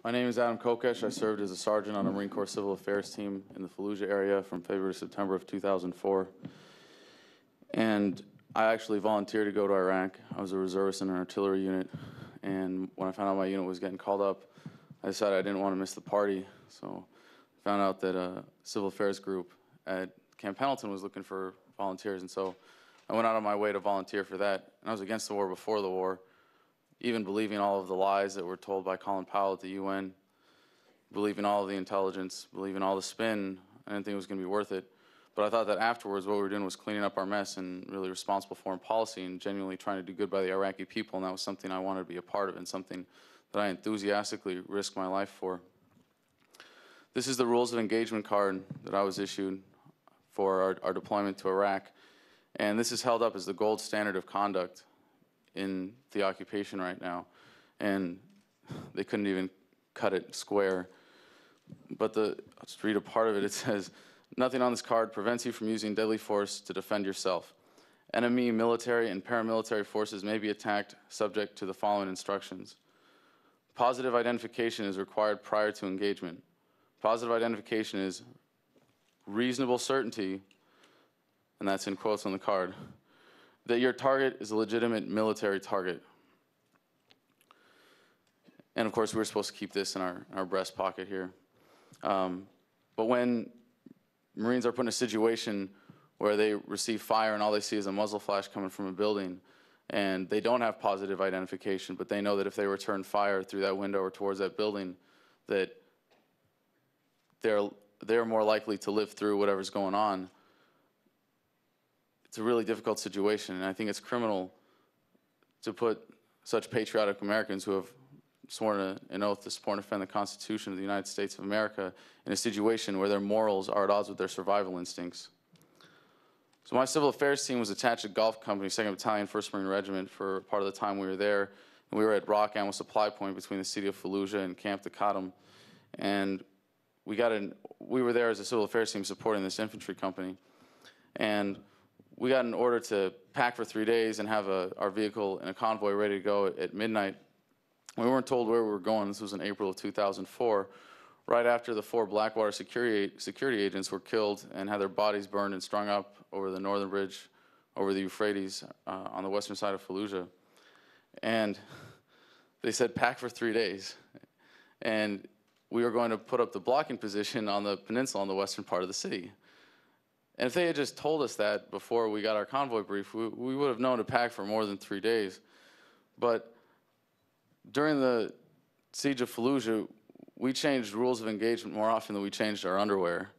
My name is Adam Kokesh. I served as a sergeant on a Marine Corps Civil Affairs team in the Fallujah area from February to September of 2004. And I actually volunteered to go to Iraq. I was a reservist in an artillery unit. And when I found out my unit was getting called up, I decided I didn't want to miss the party. So I found out that a civil affairs group at Camp Pendleton was looking for volunteers. And so I went out of my way to volunteer for that. And I was against the war before the war, even believing all of the lies that were told by Colin Powell at the UN, believing all of the intelligence, believing all the spin. I didn't think it was going to be worth it. But I thought that afterwards what we were doing was cleaning up our mess and really responsible foreign policy and genuinely trying to do good by the Iraqi people, and that was something I wanted to be a part of and something that I enthusiastically risked my life for. This is the rules of engagement card that I was issued for our deployment to Iraq, and this is held up as the gold standard of conduct in the occupation right now, and they couldn't even cut it square. But I'll just read a part of it. It says, "Nothing on this card prevents you from using deadly force to defend yourself. Enemy military and paramilitary forces may be attacked subject to the following instructions. Positive identification is required prior to engagement. Positive identification is reasonable certainty," and that's in quotes on the card, "that your target is a legitimate military target." And of course, we were supposed to keep this in our breast pocket here. But when Marines are put in a situation where they receive fire and all they see is a muzzle flash coming from a building, and they don't have positive identification, but they know that if they return fire through that window or towards that building, that they're more likely to live through whatever's going on. It's a really difficult situation, and I think it's criminal to put such patriotic Americans who have sworn an oath to support and defend the Constitution of the United States of America in a situation where their morals are at odds with their survival instincts. So my civil affairs team was attached to Gulf Company, 2nd Battalion, 1st Marine Regiment for part of the time we were there. And we were at Rock Ammo Supply Point between the city of Fallujah and Camp Detention. And we were there as a civil affairs team supporting this infantry company. And we got an order to pack for 3 days and have our vehicle in a convoy ready to go at midnight. We weren't told where we were going. This was in April of 2004, right after the 4 Blackwater security agents were killed and had their bodies burned and strung up over the northern bridge over the Euphrates on the western side of Fallujah. And they said pack for 3 days. And we were going to put up the blocking position on the peninsula on the western part of the city. And if they had just told us that before we got our convoy brief, we would have known to pack for more than 3 days. But during the siege of Fallujah, we changed rules of engagement more often than we changed our underwear.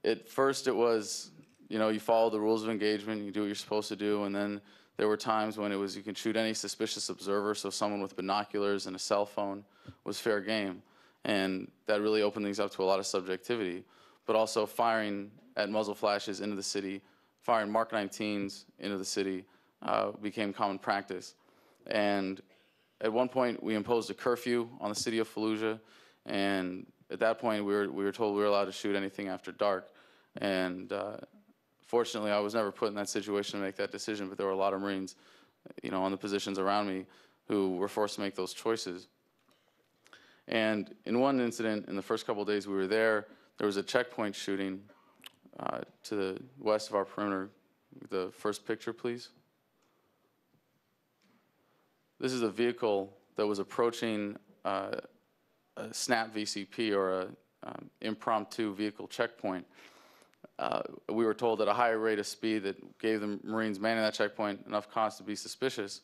At first it was, you follow the rules of engagement, you do what you're supposed to do, and then there were times when it was you can shoot any suspicious observer, so someone with binoculars and a cell phone was fair game. And that really opened things up to a lot of subjectivity. But also firing at muzzle flashes into the city, firing Mark 19s into the city became common practice. And at one point, we imposed a curfew on the city of Fallujah, and at that point, we were told we were allowed to shoot anything after dark. And fortunately, I was never put in that situation to make that decision, but there were a lot of Marines, on the positions around me who were forced to make those choices. And in one incident, in the first couple of days we were there was a checkpoint shooting to the west of our perimeter. The first picture, please. This is a vehicle that was approaching a SNAP VCP, or an impromptu vehicle checkpoint. We were told at a higher rate of speed that gave the Marines manning that checkpoint enough cause to be suspicious.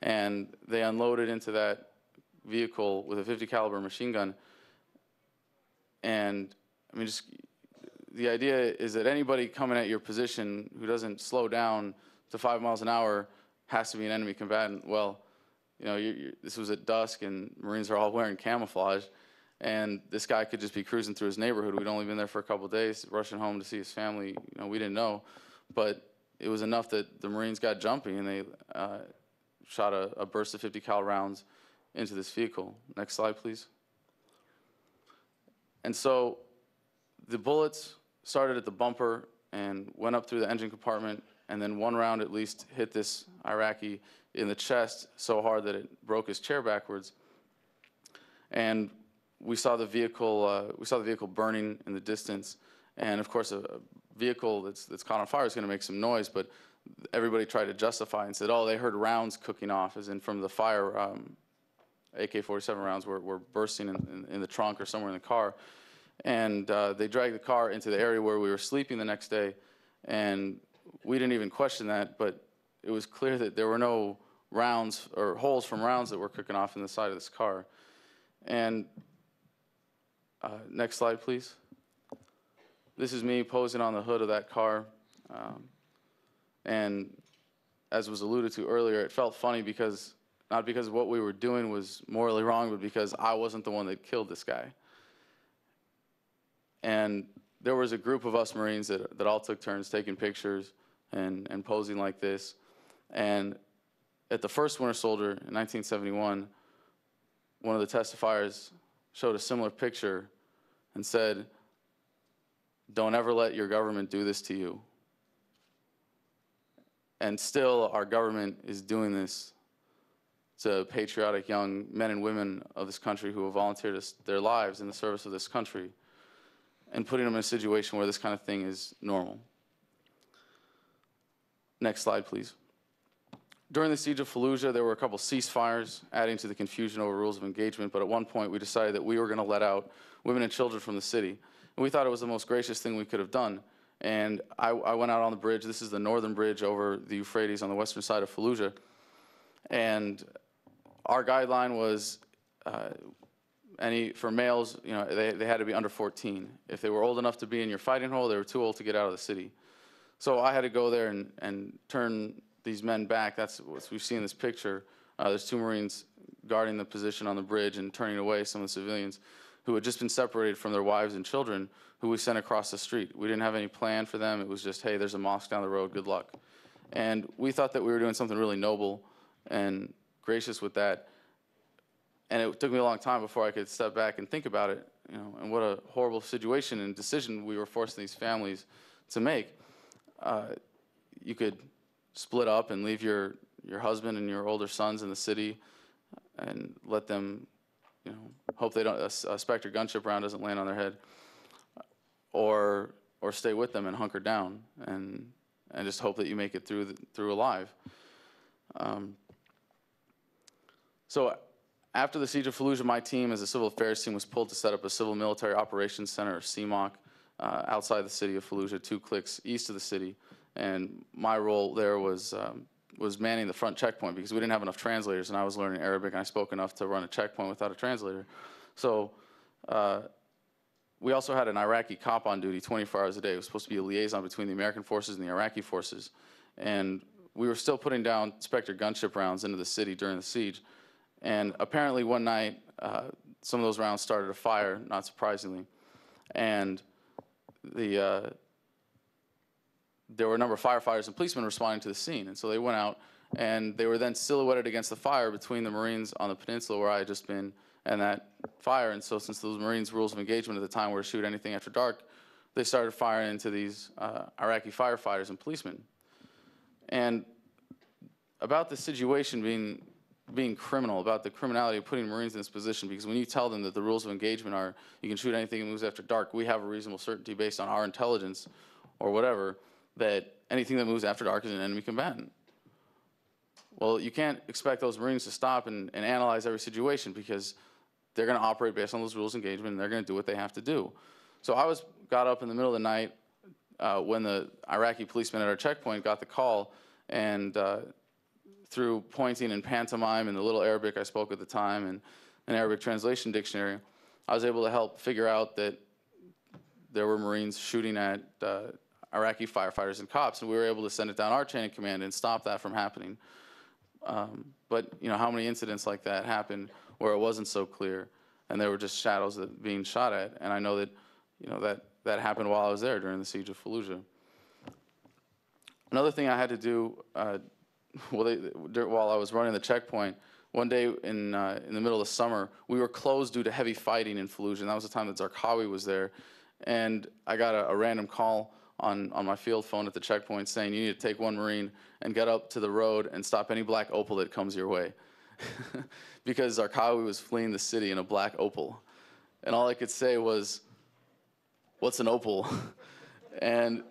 And they unloaded into that vehicle with a .50 caliber machine gun. And the idea is that anybody coming at your position who doesn't slow down to 5 miles an hour has to be an enemy combatant. Well, this was at dusk, and Marines are all wearing camouflage, and this guy could just be cruising through his neighborhood. We'd only been there for a couple of days, rushing home to see his family. We didn't know, but it was enough that the Marines got jumpy, and they shot a burst of .50 cal rounds into this vehicle. Next slide, please. And so the bullets started at the bumper and went up through the engine compartment, and then one round at least hit this Iraqi in the chest so hard that it broke his chair backwards. and we saw the vehicle burning in the distance. And of course, a vehicle that's caught on fire is going to make some noise, but everybody tried to justify and said, oh, they heard rounds cooking off, as in from the fire. AK-47 rounds were bursting in the trunk or somewhere in the car. And they dragged the car into the area where we were sleeping the next day. And we didn't even question that, but it was clear that there were no rounds or holes from rounds that were cooking off in the side of this car. And next slide, please. This is me posing on the hood of that car. And as was alluded to earlier, it felt funny because, not because what we were doing was morally wrong, but because I wasn't the one that killed this guy. And there was a group of us Marines that all took turns taking pictures and posing like this. And at the first Winter Soldier in 1971, one of the testifiers showed a similar picture and said, "Don't ever let your government do this to you." And still, our government is doing this to patriotic young men and women of this country who have volunteered their lives in the service of this country, and putting them in a situation where this kind of thing is normal. Next slide, please. During the siege of Fallujah, there were a couple ceasefires, adding to the confusion over rules of engagement, but at one point we decided that we were going to let out women and children from the city. And we thought it was the most gracious thing we could have done. And I went out on the bridge. This is the northern bridge over the Euphrates on the western side of Fallujah. And our guideline was, for males, you know, they had to be under 14. If they were old enough to be in your fighting hole, they were too old to get out of the city. So I had to go there and turn these men back. That's what we see in this picture. There's two Marines guarding the position on the bridge and turning away some of the civilians who had just been separated from their wives and children, who we sent across the street. We didn't have any plan for them. It was just, hey, there's a mosque down the road, good luck. And we thought that we were doing something really noble and gracious with that. And it took me a long time before I could step back and think about it, you know, and what a horrible situation and decision we were forcing these families to make. You could split up and leave your husband and your older sons in the city and let them, you know, hope they don't, a Spectre gunship round doesn't land on their head, or stay with them and hunker down and just hope that you make it through alive. So after the siege of Fallujah, my team, as a civil affairs team, was pulled to set up a civil military operations center, or CMOC, outside the city of Fallujah, 2 clicks east of the city. And my role there was manning the front checkpoint, because we didn't have enough translators, and I was learning Arabic, and I spoke enough to run a checkpoint without a translator. So we also had an Iraqi cop on duty 24 hours a day. It was supposed to be a liaison between the American forces and the Iraqi forces. And we were still putting down Spectre gunship rounds into the city during the siege. And apparently one night, some of those rounds started a fire, not surprisingly. And there were a number of firefighters and policemen responding to the scene. And so they went out, and they were then silhouetted against the fire between the Marines on the peninsula where I had just been and that fire. And so since those Marines' rules of engagement at the time were to shoot anything after dark, they started firing into these Iraqi firefighters and policemen. And about the situation being criminal, about the criminality of putting Marines in this position, because when you tell them that the rules of engagement are you can shoot anything that moves after dark, we have a reasonable certainty based on our intelligence or whatever that anything that moves after dark is an enemy combatant. Well, you can't expect those Marines to stop and analyze every situation, because they're going to operate based on those rules of engagement, and they're going to do what they have to do. So I got up in the middle of the night when the Iraqi policeman at our checkpoint got the call, and through pointing and pantomime and the little Arabic I spoke at the time and an Arabic translation dictionary, I was able to help figure out that there were Marines shooting at Iraqi firefighters and cops, and we were able to send it down our chain of command and stop that from happening. But you know, how many incidents like that happened where it wasn't so clear and there were just shadows being shot at? And I know that, you know, that happened while I was there during the siege of Fallujah. Another thing I had to do while I was running the checkpoint, one day in the middle of the summer, we were closed due to heavy fighting in Fallujah, and that was the time that Zarqawi was there. And I got a random call on my field phone at the checkpoint saying, you need to take one Marine and get up to the road and stop any black Opel that comes your way. because Zarqawi was fleeing the city in a black Opel. And all I could say was, "What's an Opel?" And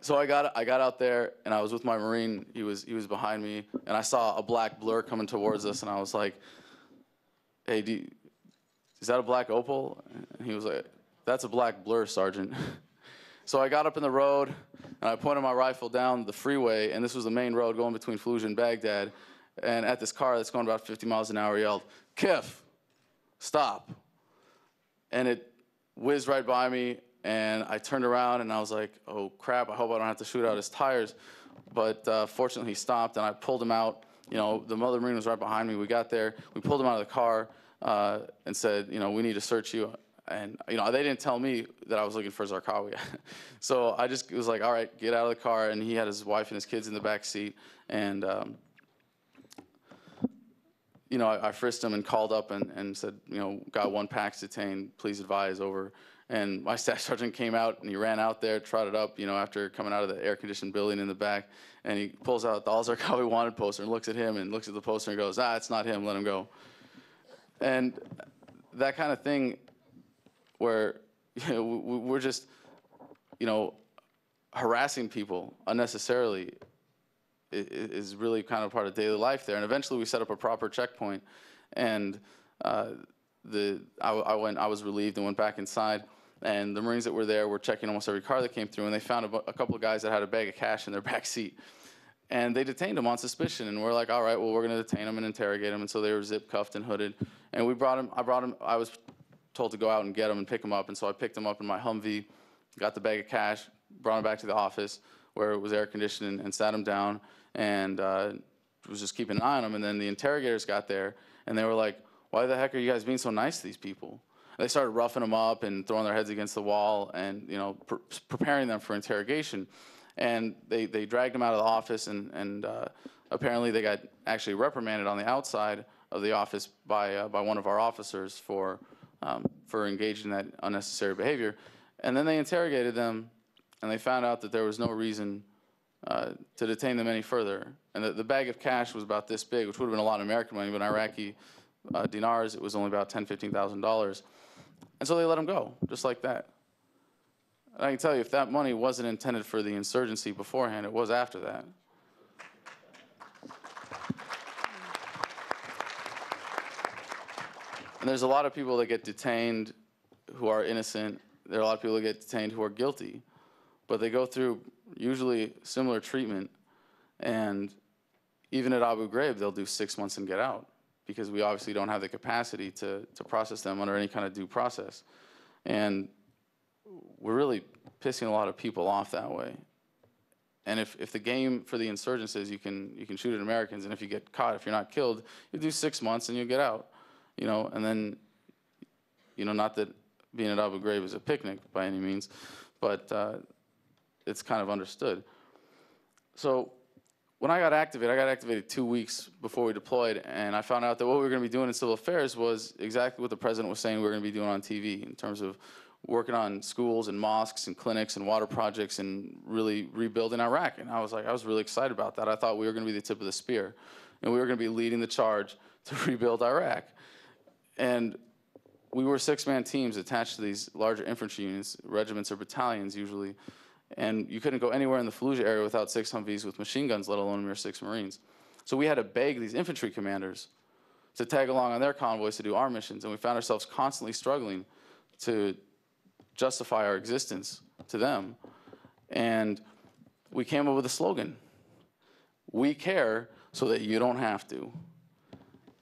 so I got out there, and I was with my Marine. He was behind me, and I saw a black blur coming towards us, and I was like, "Hey, is that a black Opel?" And he was like, "That's a black blur, Sergeant." So I got up in the road, and I pointed my rifle down the freeway, and this was the main road going between Fallujah and Baghdad. And at this car that's going about 50 miles an hour, yelled, "Kif, stop." And it whizzed right by me, and I turned around, and I was like, "Oh, crap, I hope I don't have to shoot out his tires." But fortunately, he stopped, and I pulled him out. You know, the other Marine was right behind me. We got there. We pulled him out of the car and said, "You know, we need to search you." And, you know, they didn't tell me that I was looking for Zarqawi. So I just was like, "All right, get out of the car." And he had his wife and his kids in the back seat. And, you know, I frisked him and called up and said, you know, "Got one PAX detained, please advise, over." And my staff sergeant came out, and he ran out there, trotted up, you know, after coming out of the air-conditioned building in the back. And he pulls out the "All Zarqawi Wanted" poster and looks at him and looks at the poster and goes, "Ah, it's not him, let him go." And that kind of thing, where, you know, we're just, you know, harassing people unnecessarily, is really kind of part of daily life there. And eventually we set up a proper checkpoint, and I was relieved and went back inside, and the Marines that were there were checking almost every car that came through, and they found a couple of guys that had a bag of cash in their back seat. And they detained him on suspicion, and we're like, "All right, well, we're going to detain him and interrogate him." And so they were zip cuffed and hooded, and I was told to go out and get him and pick him up, and so I picked him up in my Humvee, got the bag of cash, brought him back to the office where it was air conditioned, and sat him down, and was just keeping an eye on him. And then the interrogators got there, and they were like, "Why the heck are you guys being so nice to these people?" And they started roughing them up and throwing their heads against the wall, and, you know, preparing them for interrogation. And they dragged him out of the office, and apparently they got actually reprimanded on the outside of the office by one of our officers for engaging in that unnecessary behavior. And then they interrogated them, and they found out that there was no reason to detain them any further. And the bag of cash was about this big, which would have been a lot of American money, but in Iraqi dinars, it was only about $10,000, $15,000. And so they let him go, just like that. And I can tell you, if that money wasn't intended for the insurgency beforehand, it was after that. And there's a lot of people that get detained who are innocent. There are a lot of people that get detained who are guilty, but they go through usually similar treatment. And even at Abu Ghraib, they'll do 6 months and get out, because we obviously don't have the capacity to process them under any kind of due process. And we're really pissing a lot of people off that way. And if the game for the insurgents is you can shoot at Americans, and if you get caught, if you're not killed, you do 6 months and you get out. You know, and then, you know, not that being at Abu Ghraib is a picnic by any means, but it's kind of understood. So when I got activated 2 weeks before we deployed, and I found out that what we were going to be doing in civil affairs was exactly what the president was saying we were going to be doing on TV, in terms of working on schools and mosques and clinics and water projects and really rebuilding Iraq. And I was really excited about that. I thought we were going to be the tip of the spear, and we were going to be leading the charge to rebuild Iraq. And we were 6-man teams attached to these larger infantry units, regiments or battalions usually. And you couldn't go anywhere in the Fallujah area without 6 Humvees with machine guns, let alone mere 6 Marines. So we had to beg these infantry commanders to tag along on their convoys to do our missions. And we found ourselves constantly struggling to justify our existence to them. And we came up with a slogan: "We care so that you don't have to."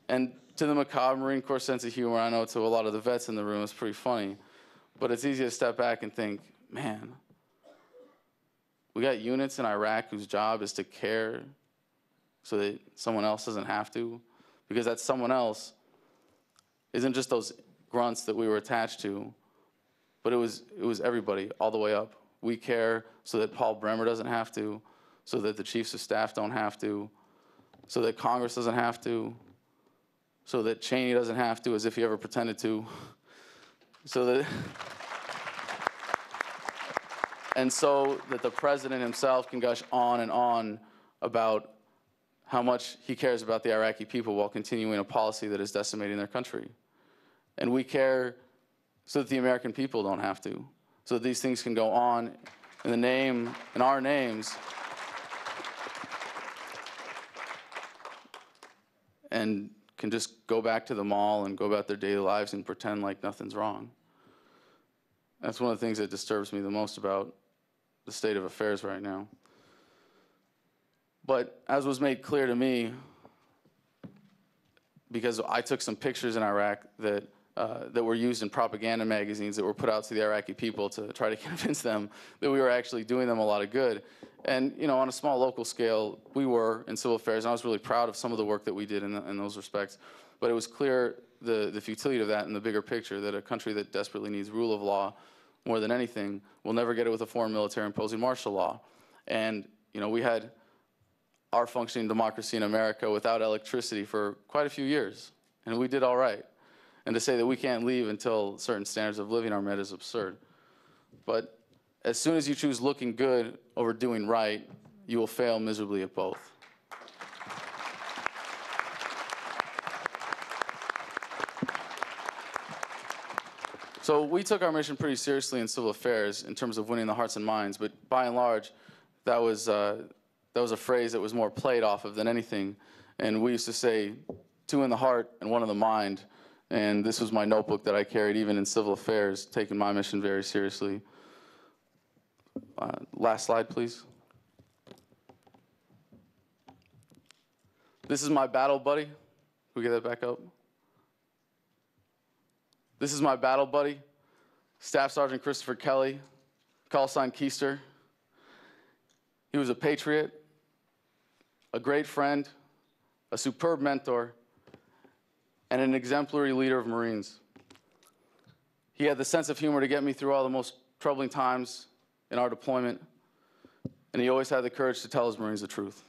And to the macabre Marine Corps sense of humor, I know to a lot of the vets in the room, it's pretty funny. But it's easy to step back and think, man, we got units in Iraq whose job is to care so that someone else doesn't have to. Because that someone else isn't just those grunts that we were attached to, but it was everybody all the way up. We care so that Paul Bremer doesn't have to, so that the chiefs of staff don't have to, so that Congress doesn't have to, so that Cheney doesn't have to, as if he ever pretended to, so that and so that the president himself can gush on and on about how much he cares about the Iraqi people while continuing a policy that is decimating their country. And we care so that the American people don't have to, so that these things can go on in our names, and can just go back to the mall and go about their daily lives and pretend like nothing's wrong. That's one of the things that disturbs me the most about the state of affairs right now. But as was made clear to me, because I took some pictures in Iraq that were used in propaganda magazines that were put out to the Iraqi people to try to convince them that we were actually doing them a lot of good. And on a small local scale, we were in civil affairs, and I was really proud of some of the work that we did in those respects. But it was clear the futility of that in the bigger picture, that a country that desperately needs rule of law more than anything will never get it with a foreign military imposing martial law. And we had our functioning democracy in America without electricity for quite a few years, and we did all right. And to say that we can't leave until certain standards of living are met is absurd. But as soon as you choose looking good over doing right, you will fail miserably at both. So we took our mission pretty seriously in civil affairs in terms of winning the hearts and minds, but by and large, that was a phrase that was more played off of than anything. And we used to say, 2 in the heart and 1 in the mind. And this was my notebook that I carried even in civil affairs, taking my mission very seriously. Last slide, please. This is my battle buddy. Can we get that back up? This is my battle buddy, Staff Sergeant Christopher Kelly, call sign Keister. He was a patriot, a great friend, a superb mentor, and an exemplary leader of Marines. He had the sense of humor to get me through all the most troubling times in our deployment, and he always had the courage to tell his Marines the truth.